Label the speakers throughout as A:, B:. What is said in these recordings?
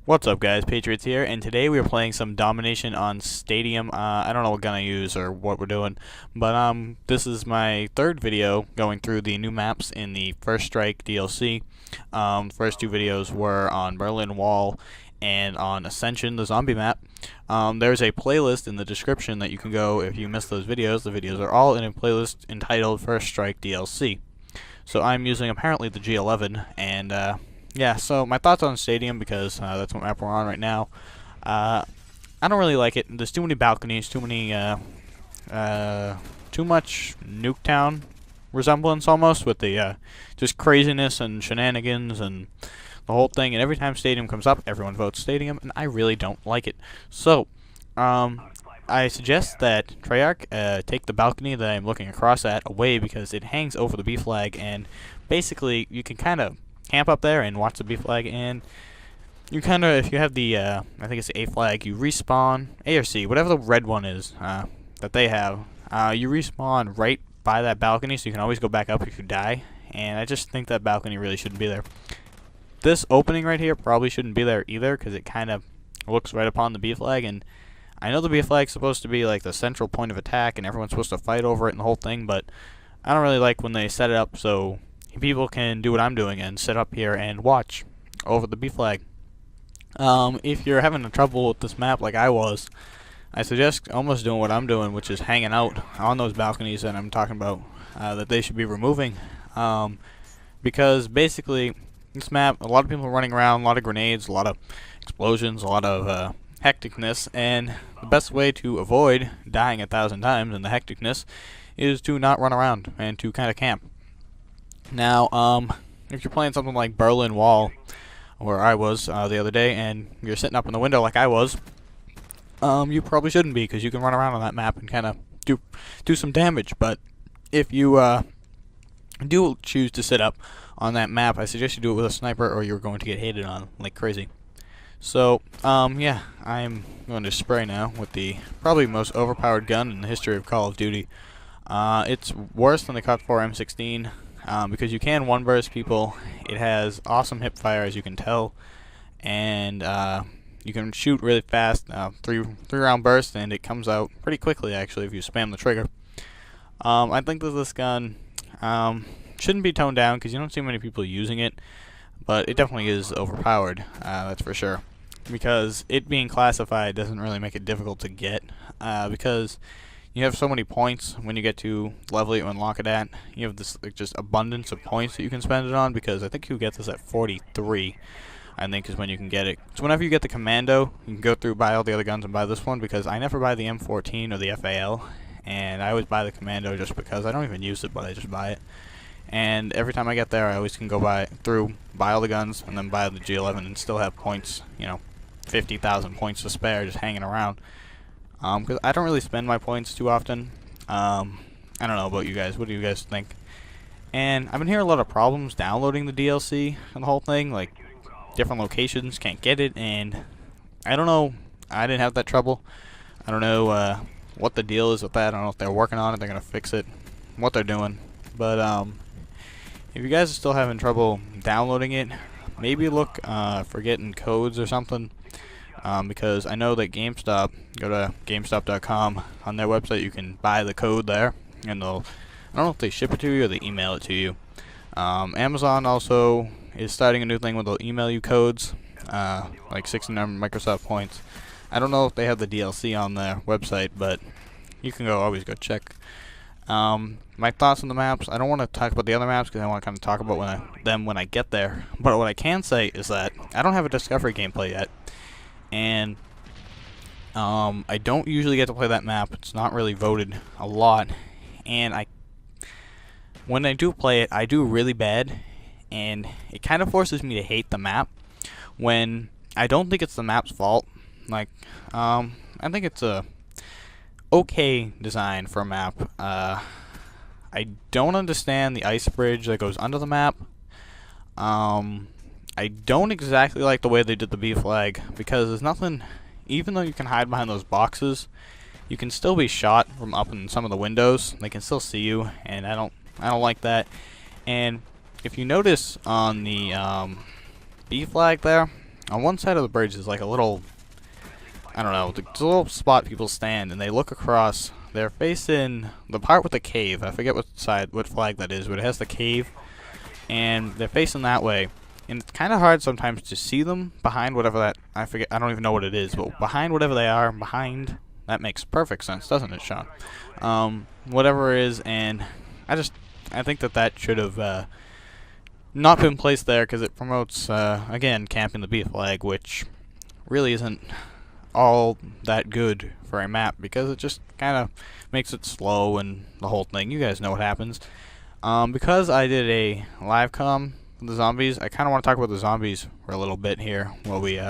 A: What's up, guys? Patriots here, and today we are playing some domination on Stadium. I don't know what gun I use or what we're doing, but this is my third video going through the new maps in the First Strike DLC. First two videos were on Berlin Wall and on Ascension, the zombie map. There's a playlist in the description that you can go if you missed those videos. The videos are all in a playlist entitled First Strike DLC. So I'm using apparently the G11, and yeah, so my thoughts on Stadium, because that's what map we're on right now. I don't really like it. There's too many balconies, too much Nuketown resemblance almost, with the just craziness and shenanigans and the whole thing. And every time Stadium comes up, everyone votes Stadium, and I really don't like it. So, I suggest that Treyarch take the balcony that I'm looking across at away, because it hangs over the B flag, and basically you can kind of camp up there and watch the B flag, and you kind of, if you have the, I think it's the A flag, you respawn, A or C, whatever the red one is that they have, you respawn right by that balcony, so you can always go back up if you die, and I just think that balcony really shouldn't be there. This opening right here probably shouldn't be there either, because it kind of looks right upon the B flag, and I know the B flag's supposed to be like the central point of attack, and everyone's supposed to fight over it and the whole thing, but I don't really like when they set it up so people can do what I'm doing and sit up here and watch over the B flag. If you're having trouble with this map like I was, I suggest almost doing what I'm doing, which is hanging out on those balconies that I'm talking about, that they should be removing. Because basically, this map, a lot of people are running around, a lot of grenades, a lot of explosions, a lot of hecticness, and the best way to avoid dying 1,000 times in the hecticness is to not run around and to kind of camp. Now, if you're playing something like Berlin Wall, where I was the other day, and you're sitting up in the window like I was, you probably shouldn't be, because you can run around on that map and kind of do some damage. But if you do choose to sit up on that map, I suggest you do it with a sniper, or you're going to get hated on like crazy. So, yeah, I'm going to spray now with the probably most overpowered gun in the history of Call of Duty. It's worse than the COD M16. Because you can one burst people. It has awesome hip fire, as you can tell, and you can shoot really fast, three round burst, and it comes out pretty quickly actually if you spam the trigger. I think that this gun shouldn't be toned down, because you don't see many people using it, but it definitely is overpowered, that's for sure, because it being classified doesn't really make it difficult to get, because you have so many points when you get to level you unlock it at. You have this like, just abundance of points that you can spend it on, because I think you get this at 43, I think is when you can get it. So whenever you get the Commando, you can go through, buy all the other guns, and buy this one, because I never buy the M14 or the FAL, and I always buy the Commando just because I don't even use it, but I just buy it. And every time I get there, I always can go buy all the guns, and then buy the G11 and still have points, 50,000 points to spare just hanging around. Because I don't really spend my points too often. I don't know about you guys. What do you guys think? And I've been hearing a lot of problems downloading the DLC and the whole thing. Like, different locations can't get it, and I don't know. I didn't have that trouble. I don't know what the deal is with that. I don't know if they're working on it, they're going to fix it, what they're doing. But if you guys are still having trouble downloading it, maybe look for getting codes or something. Because I know that GameStop, go to GameStop.com, on their website you can buy the code there, and I don't know if they ship it to you or they email it to you. Amazon also is starting a new thing where they'll email you codes, like 69 Microsoft points. I don't know if they have the DLC on their website, but you can always go check. My thoughts on the maps, I don't want to talk about the other maps, because I want to kind of talk about them when I get there. But what I can say is that I don't have a Discovery gameplay yet. And I don't usually get to play that map. It's not really voted a lot, and when I do play it, I do really bad, and it kind of forces me to hate the map, when I don't think it's the map's fault. Like, I think it's a okay design for a map. I don't understand the ice bridge that goes under the map. I don't exactly like the way they did the B flag, because there's nothing, even though you can hide behind those boxes, you can still be shot from up in some of the windows. They can still see you, and I don't like that. And if you notice on the B flag there, on one side of the bridge is like a little, I don't know, it's a little spot people stand and they look across. They're facing the part with the cave. I forget what flag that is, but it has the cave, and they're facing that way. And it's kind of hard sometimes to see them behind whatever that, I forget, I don't even know what it is, but behind whatever they are, behind, that makes perfect sense, doesn't it, Sean? Whatever it is, and I think that should have not been placed there because it promotes, again, camping the B flag, which really isn't all that good for a map because it just kind of makes it slow and the whole thing. You guys know what happens. Because I did a live comm with the zombies, I kind of want to talk about the zombies for a little bit here while we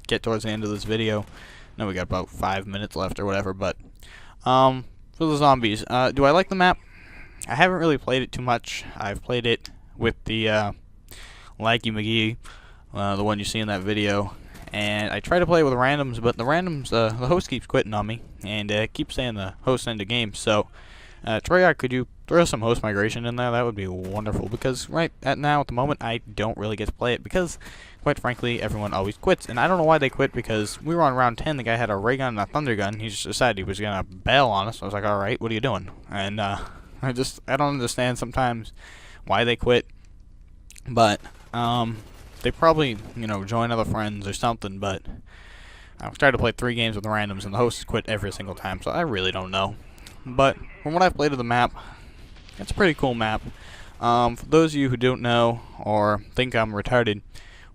A: get towards the end of this video. I know we got about 5 minutes left or whatever, but for the zombies, do I like the map? I haven't really played it too much. I've played it with the Laggy McGee, the one you see in that video, and I try to play with randoms, but the randoms, the host keeps quitting on me, and keeps saying the host ended game. So, Treyarch, could you throw some host migration in there? That would be wonderful, because right at the moment, I don't really get to play it, because, quite frankly, everyone always quits, and I don't know why they quit, because we were on round 10, the guy had a ray gun and a thunder gun, he just decided he was going to bail on us. I was like, alright, what are you doing? And, I don't understand sometimes why they quit, but, they probably, you know, join other friends or something, but I've tried to play 3 games with the randoms, and the hosts quit every single time, so I really don't know. But from what I've played of the map, it's a pretty cool map. For those of you who don't know or think I'm retarded,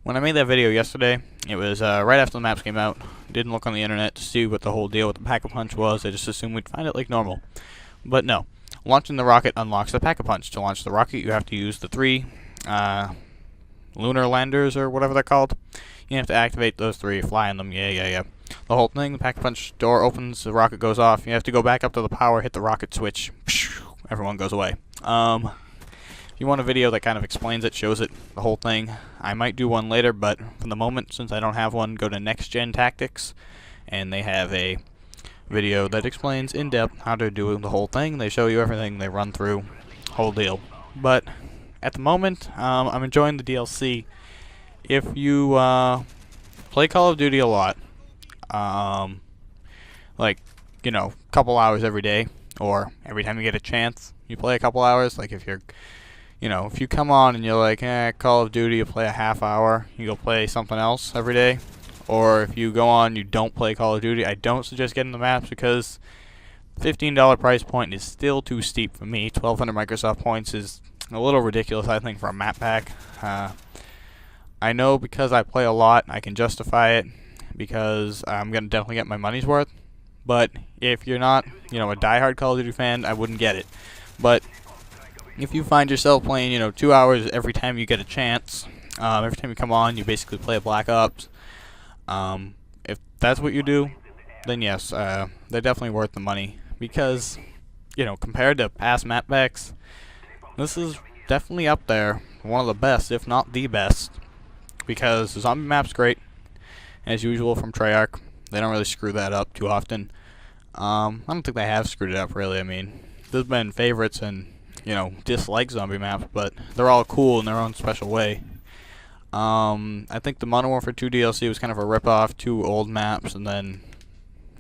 A: when I made that video yesterday, it was right after the maps came out. Didn't look on the internet to see what the whole deal with the Pack-a-Punch was. I just assumed we'd find it like normal. But no. Launching the rocket unlocks the Pack-a-Punch. To launch the rocket, you have to use the 3 lunar landers or whatever they're called. You have to activate those 3, fly in them, yeah. The whole thing, the Pack-a-Punch door opens, the rocket goes off, you have to go back up to the power, hit the rocket switch, everyone goes away. If you want a video that kind of explains it, shows it, the whole thing, I might do one later, but for the moment, since I don't have one, go to Next Gen Tactics, and they have a video that explains in depth how to do the whole thing. They show you everything, they run through, whole deal. But at the moment, I'm enjoying the DLC. If you play Call of Duty a lot, like, you know, a couple hours every day, or every time you get a chance, you play a couple hours. Like if you're, you know, if you come on and you're like, Call of Duty, you play a half hour, you go play something else every day. Or if you go on, you don't play Call of Duty, I don't suggest getting the maps because $15 price point is still too steep for me. 1,200 Microsoft points is a little ridiculous, I think, for a map pack. I know because I play a lot, I can justify it because I'm going to definitely get my money's worth. But if you're not, you know, a diehard Call of Duty fan, I wouldn't get it. But if you find yourself playing, you know, 2 hours every time you get a chance, every time you come on, you basically play a Black Ops. If that's what you do, then yes, they're definitely worth the money. Because, you know, compared to past map packs, this is definitely up there, one of the best, if not the best. Because the zombie map's great, as usual from Treyarch. They don't really screw that up too often. I don't think they have screwed it up really. I mean, there's been favorites and, you know, dislike zombie maps, but they're all cool in their own special way. I think the Modern Warfare 2 DLC was kind of a rip-off, 2 old maps, and then,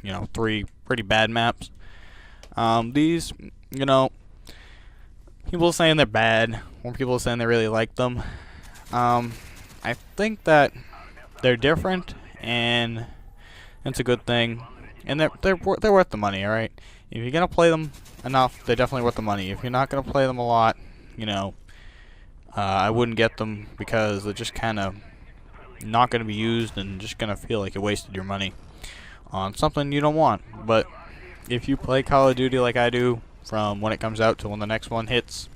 A: you know, 3 pretty bad maps. These, you know, people are saying they're bad, more people are saying they really like them. I think that they're different, and it's a good thing, and they're worth the money. All right, if you're gonna play them enough, they're definitely worth the money. If you're not gonna play them a lot, you know, I wouldn't get them because they're just kind of not gonna be used and just gonna feel like you wasted your money on something you don't want. But if you play Call of Duty like I do, from when it comes out to when the next one hits,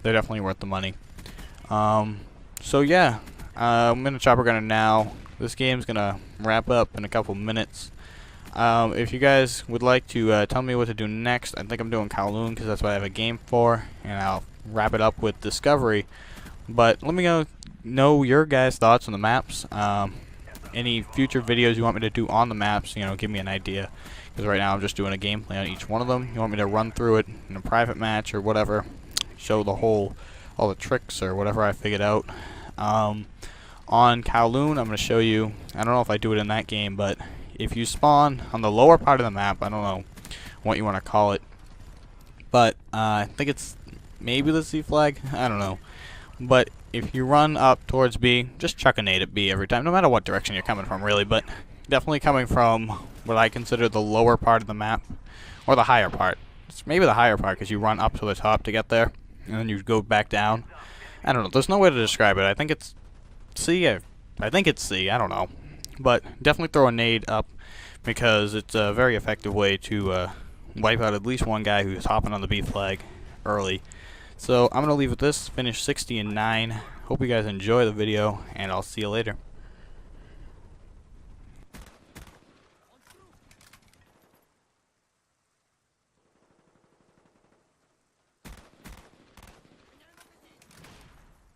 A: they're definitely worth the money. So yeah, I'm gonna chopper gunner now. This game's gonna wrap up in a couple minutes. If you guys would like to tell me what to do next, I think I'm doing Kowloon because that's what I have a game for, and I'll wrap it up with Discovery. But let me know your guys' thoughts on the maps. Any future videos you want me to do on the maps, you know, give me an idea. Because right now I'm just doing a gameplay on each one of them. You want me to run through it in a private match or whatever, show all the tricks or whatever I figured out. on Kowloon, I'm going to show you, I don't know if I do it in that game, but if you spawn on the lower part of the map, I don't know what you want to call it, but I think it's maybe the C flag, I don't know. But if you run up towards B, just chuck a nade at B every time, no matter what direction you're coming from really, but definitely coming from what I consider the lower part of the map, or the higher part. It's maybe the higher part because you run up to the top to get there, and then you go back down. I don't know, there's no way to describe it. I think it's C, I think it's C, I don't know. But definitely throw a nade up because it's a very effective way to wipe out at least one guy who's hopping on the B flag early. So I'm going to leave with this, finish 60-9. Hope you guys enjoy the video, and I'll see you later.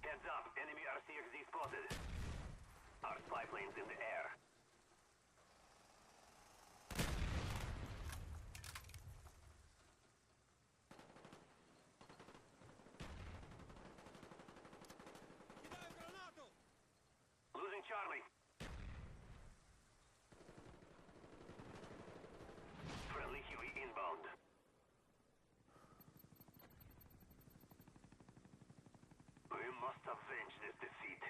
B: Heads up, enemy RCXD spotted. Our spy plane's in the air. Losing Charlie. Friendly Huey inbound. We must avenge this defeat.